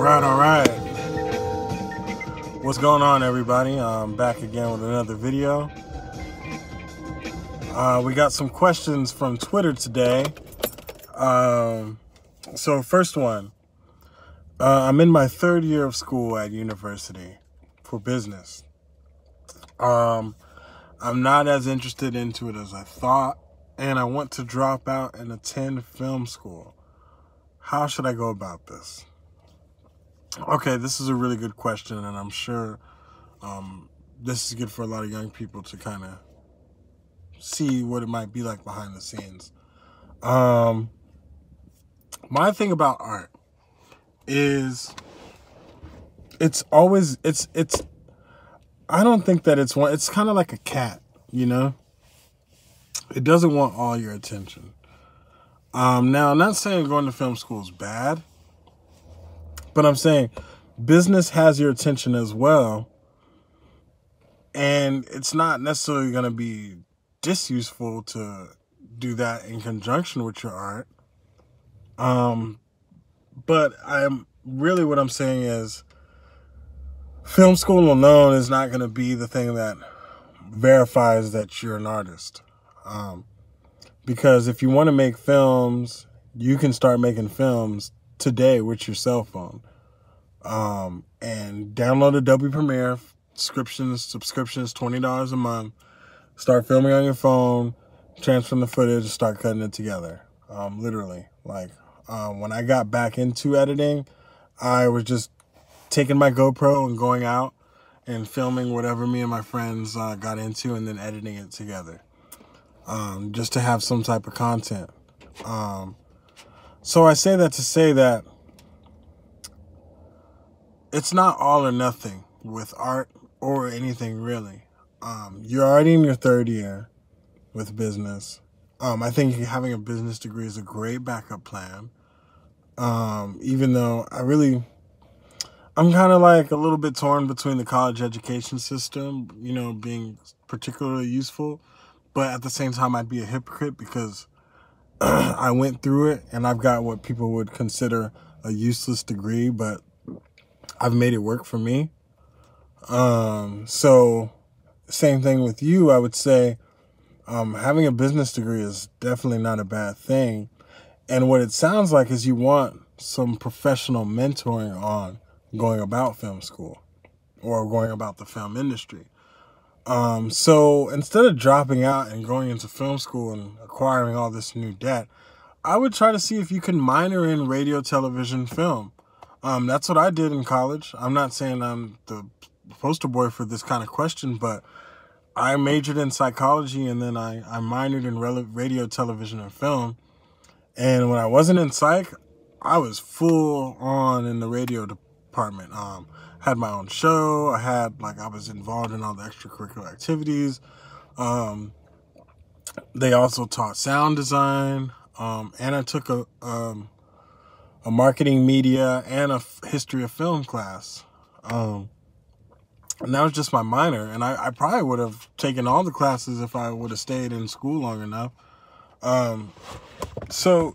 All right. What's going on, everybody? I'm back again with another video. We got some questions from Twitter today. So first one, I'm in my third year of school at university for business. I'm not as interested into it as I thought, and I want to drop out and attend film school. How should I go about this? Okay, this is a really good question, and I'm sure this is good for a lot of young people to kind of see what it might be like behind the scenes. My thing about art is it's I don't think that it's kind of like a cat, you know? It doesn't want all your attention. Now, I'm not saying going to film school is bad, but I'm saying business has your attention as well, and it's not necessarily going to be disuseful to do that in conjunction with your art. But what I'm saying is film school alone is not going to be the thing that verifies that you're an artist. Because if you want to make films, you can start making films today with your cell phone. And download Adobe Premiere, subscriptions, $20 a month. Start filming on your phone, transferring the footage, start cutting it together. Literally, when I got back into editing, I was just taking my GoPro and going out and filming whatever me and my friends got into, and then editing it together, just to have some type of content. So I say that to say that it's not all or nothing with art or anything really. You're already in your third year with business. I think having a business degree is a great backup plan. Even though I'm kind of like a little bit torn between the college education system, being particularly useful, but at the same time I'd be a hypocrite because I went through it and I've got what people would consider a useless degree, but I've made it work for me. So same thing with you, I would say, having a business degree is definitely not a bad thing. And what it sounds like is you want some professional mentoring on going about film school or going about the film industry. So instead of dropping out and going into film school and acquiring all this new debt, I would try to see if you can minor in radio, television, film. That's what I did in college. I'm not saying I'm the poster boy for this kind of question, but I majored in psychology and then I minored in radio, television, and film. And when I wasn't in psych, I was full on in the radio department. Had my own show. I was involved in all the extracurricular activities. They also taught sound design. And I took a marketing, media, and a history of film class. And that was just my minor. And I probably would have taken all the classes if I would have stayed in school long enough. So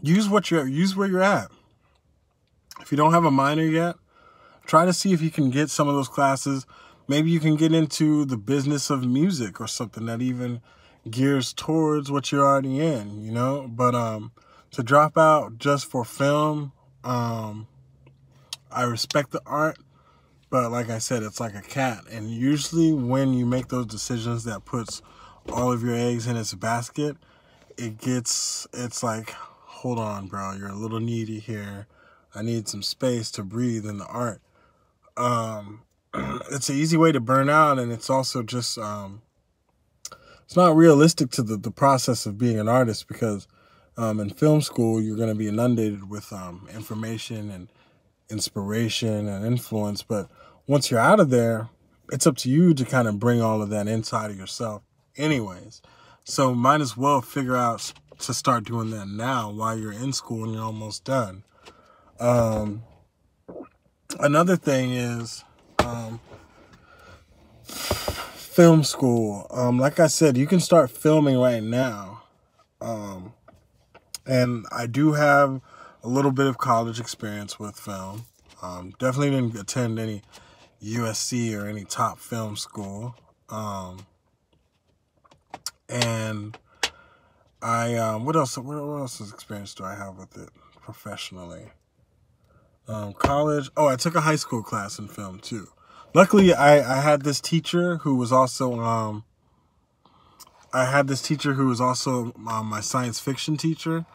use where you're at. If you don't have a minor yet, try to see if you can get some of those classes. Maybe you can get into the business of music or something that even gears towards what you're already in, But to drop out just for film, I respect the art, but like I said, it's like a cat. And usually when you make those decisions that puts all of your eggs in its basket, it's like, hold on, bro, you're a little needy here. I need some space to breathe in the art. It's an easy way to burn out, and it's also just, it's not realistic to the process of being an artist because in film school, you're going to be inundated with information and inspiration and influence. But once you're out of there, it's up to you to kind of bring all of that inside of yourself anyways. So might as well figure out to start doing that now while you're in school and you're almost done. Another thing is film school. Like I said, you can start filming right now. And I do have a little bit of college experience with film. Definitely didn't attend any USC or any top film school. And I, what else's experience do I have with it professionally? College. Oh, I took a high school class in film too. Luckily, I had this teacher who was also, my science fiction teacher.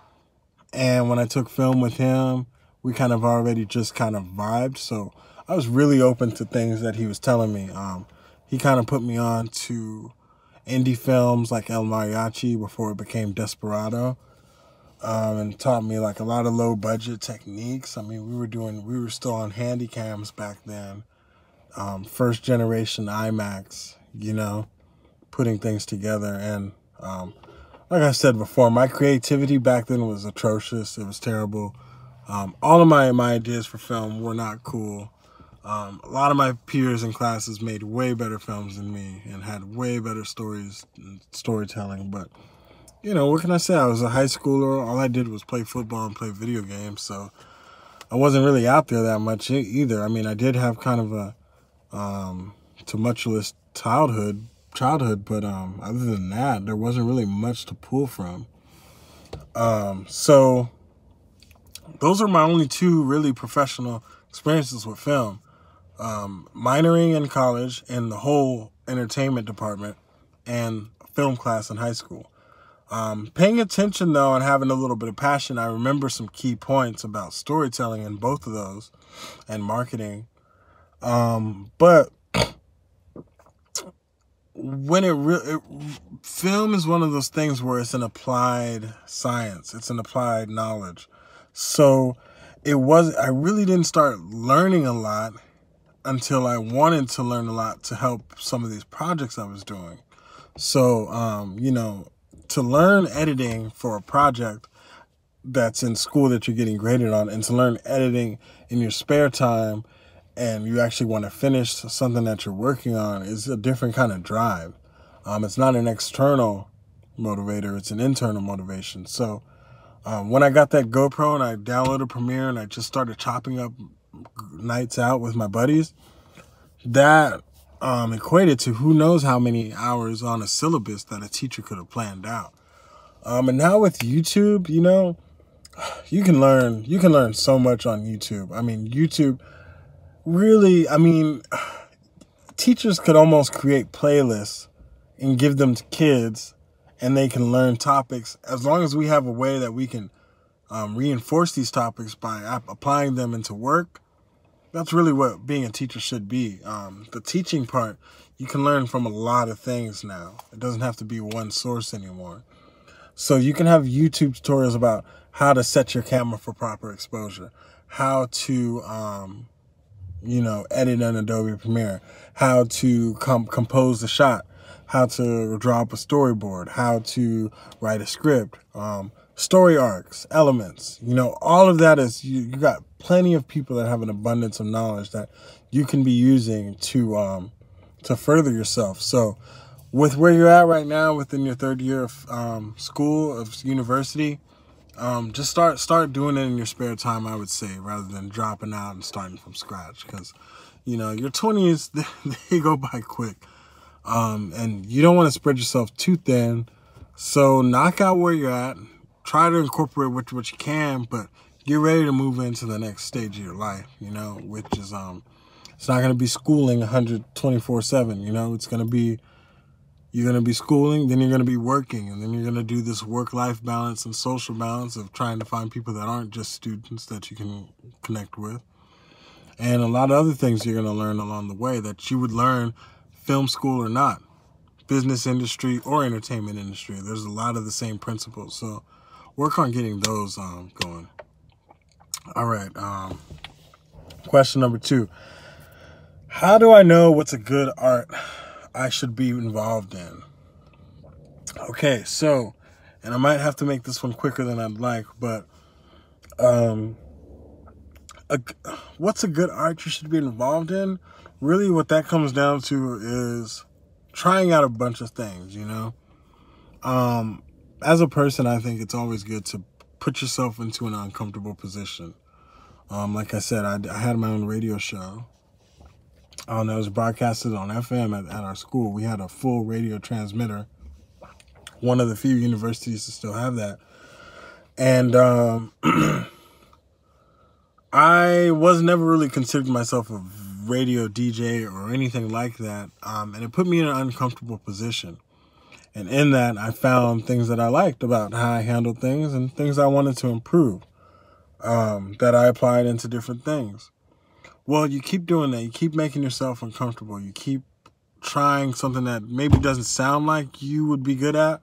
And when I took film with him, we kind of already just kind of vibed. So I was really open to things that he was telling me. He kind of put me on to indie films like El Mariachi before it became Desperado. And taught me like a lot of low budget techniques. I mean, we were still on handy cams back then. First generation IMAX, putting things together. And, like I said before, my creativity back then was atrocious. It was terrible. All of my ideas for film were not cool. A lot of my peers in classes made way better films than me and had way better stories and storytelling. But, what can I say? I was a high schooler. All I did was play football and play video games. So I wasn't really out there that much either. I mean, I did have kind of a tumultuous childhood, but other than that, there wasn't really much to pull from. So those are my only two really professional experiences with film. Minoring in college in the whole entertainment department and film class in high school. Paying attention though and having a little bit of passion, I remember some key points about storytelling in both of those and marketing. But when film is one of those things where it's an applied science, it's an applied knowledge. So I really didn't start learning a lot until I wanted to learn a lot to help some of these projects I was doing. So, to learn editing for a project that's in school that you're getting graded on, and to learn editing in your spare time and you actually want to finish something that you're working on is a different kind of drive. It's not an external motivator, it's an internal motivation. So when I got that GoPro and I downloaded Premiere and I just started chopping up nights out with my buddies, that equated to who knows how many hours on a syllabus that a teacher could have planned out. And now with YouTube, you can learn so much on YouTube. I mean, YouTube really, teachers could almost create playlists and give them to kids and they can learn topics as long as we have a way that we can reinforce these topics by applying them into work. That's really what being a teacher should be. The teaching part, you can learn from a lot of things now. It doesn't have to be one source anymore. So you can have YouTube tutorials about how to set your camera for proper exposure, how to, edit in Adobe Premiere, how to compose the shot, how to draw up a storyboard, how to write a script, story arcs, elements, all of that is, you got plenty of people that have an abundance of knowledge that you can be using to further yourself. So with where you're at right now, within your third year of school, of university, just start doing it in your spare time, I would say, rather than dropping out and starting from scratch. Because, your 20s, they go by quick. And you don't want to spread yourself too thin. So knock out where you're at. Try to incorporate what you can, but get ready to move into the next stage of your life, which is, it's not going to be schooling 24/7, it's going to be, you're going to be schooling, then you're going to be working, and then you're going to do this work-life balance and social balance of trying to find people that aren't just students that you can connect with. And a lot of other things you're going to learn along the way that you would learn film school or not, business industry or entertainment industry. There's a lot of the same principles. So work on getting those going. All right. Question number 2. How do I know what's a good art I should be involved in? Okay, so, and I might have to make this one quicker than I'd like, but what's a good art you should be involved in? Really what that comes down to is trying out a bunch of things, As a person, I think it's always good to put yourself into an uncomfortable position. Like I said, I had my own radio show. That was broadcasted on FM at our school. We had a full radio transmitter. One of the few universities to still have that. And I was never really considered myself a radio DJ or anything like that. And it put me in an uncomfortable position. And in that, I found things that I liked about how I handled things and things I wanted to improve, that I applied into different things. Well, you keep doing that. You keep making yourself uncomfortable. You keep trying something that maybe doesn't sound like you would be good at,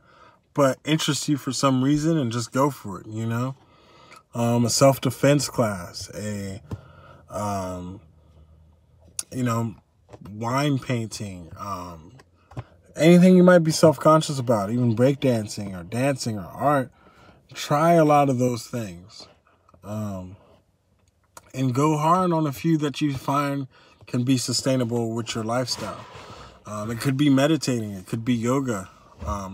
but interests you for some reason, and just go for it, you know? A self-defense class, wine painting, anything you might be self-conscious about, even breakdancing or dancing or art. Try a lot of those things. And go hard on a few that you find can be sustainable with your lifestyle. It could be meditating. It could be yoga,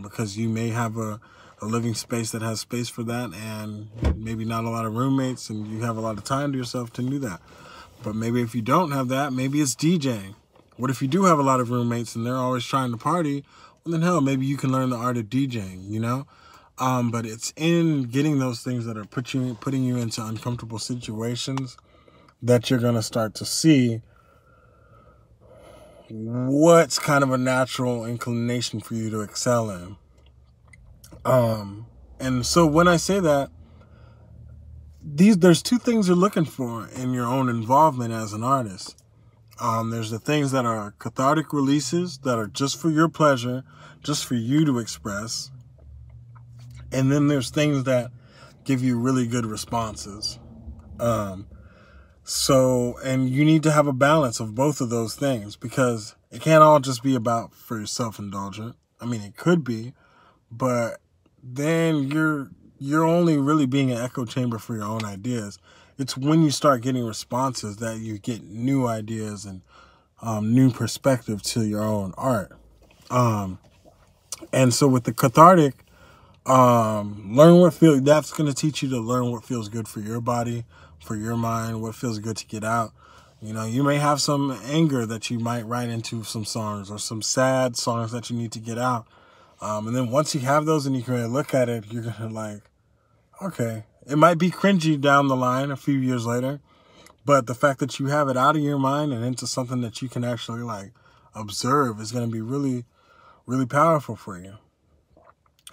because you may have a living space that has space for that, and maybe not a lot of roommates, and you have a lot of time to yourself to do that. But maybe if you don't have that, maybe it's DJing. What if you do have a lot of roommates and they're always trying to party? Well, then hell, maybe you can learn the art of DJing, you know? But it's in getting those things that are putting you into uncomfortable situations that you're going to start to see what's kind of a natural inclination for you to excel in. And so when I say that, there's two things you're looking for in your own involvement as an artist. There's the things that are cathartic releases that are just for your pleasure, just for you to express. And then there's things that give you really good responses. And you need to have a balance of both of those things, because it can't all just be about for your self-indulgent. I mean, it could be, but then you're only really being an echo chamber for your own ideas. It's when you start getting responses that you get new ideas and new perspective to your own art. And so with the cathartic, that's going to teach you to learn what feels good for your body, for your mind, what feels good to get out. You know, you may have some anger that you might write into some songs, or some sad songs that you need to get out. And then once you have those and you can look at it, you're going to like, okay, it might be cringy down the line a few years later, but the fact that you have it out of your mind and into something that you can actually like observe is going to be really, really powerful for you.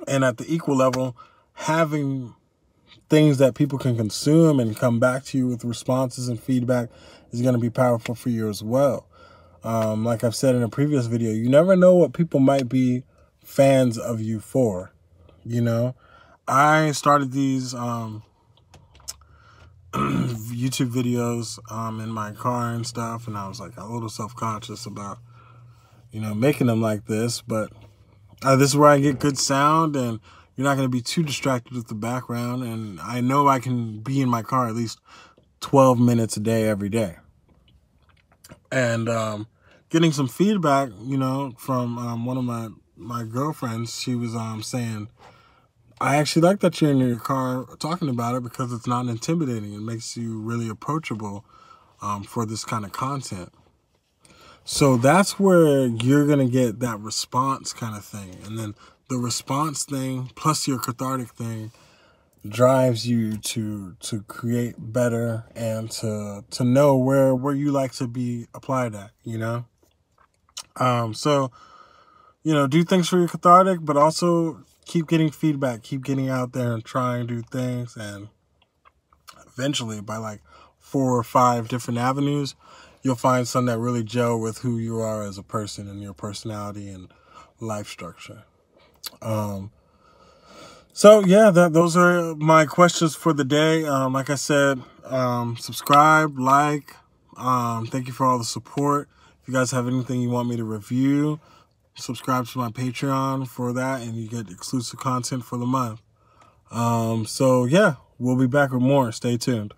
And at the equal level, having things that people can consume and come back to you with responses and feedback is going to be powerful for you as well. Like I've said in a previous video, you never know what people might be fans of you for, you know? I started these YouTube videos in my car and stuff, and I was like a little self-conscious about, you know, making them like this, but this is where I get good sound, and you're not going to be too distracted with the background, and I know I can be in my car at least 12 minutes a day every day. And getting some feedback, you know, from one of my girlfriends, she was saying, I actually like that you're in your car talking about it, because it's not intimidating. It makes you really approachable for this kind of content. So that's where you're going to get that response kind of thing. And then the response thing plus your cathartic thing drives you to create better and to know where you like to be applied at, you know? So, you know, do things for your cathartic, but also keep getting feedback, keep getting out there and try and do things. And eventually, by like 4 or 5 different avenues, you'll find some that really gel with who you are as a person and your personality and life structure. So yeah, those are my questions for the day. Like I said, subscribe, like, thank you for all the support. If you guys have anything you want me to review, subscribe to my Patreon for that, and you get exclusive content for the month. So yeah, we'll be back with more. Stay tuned.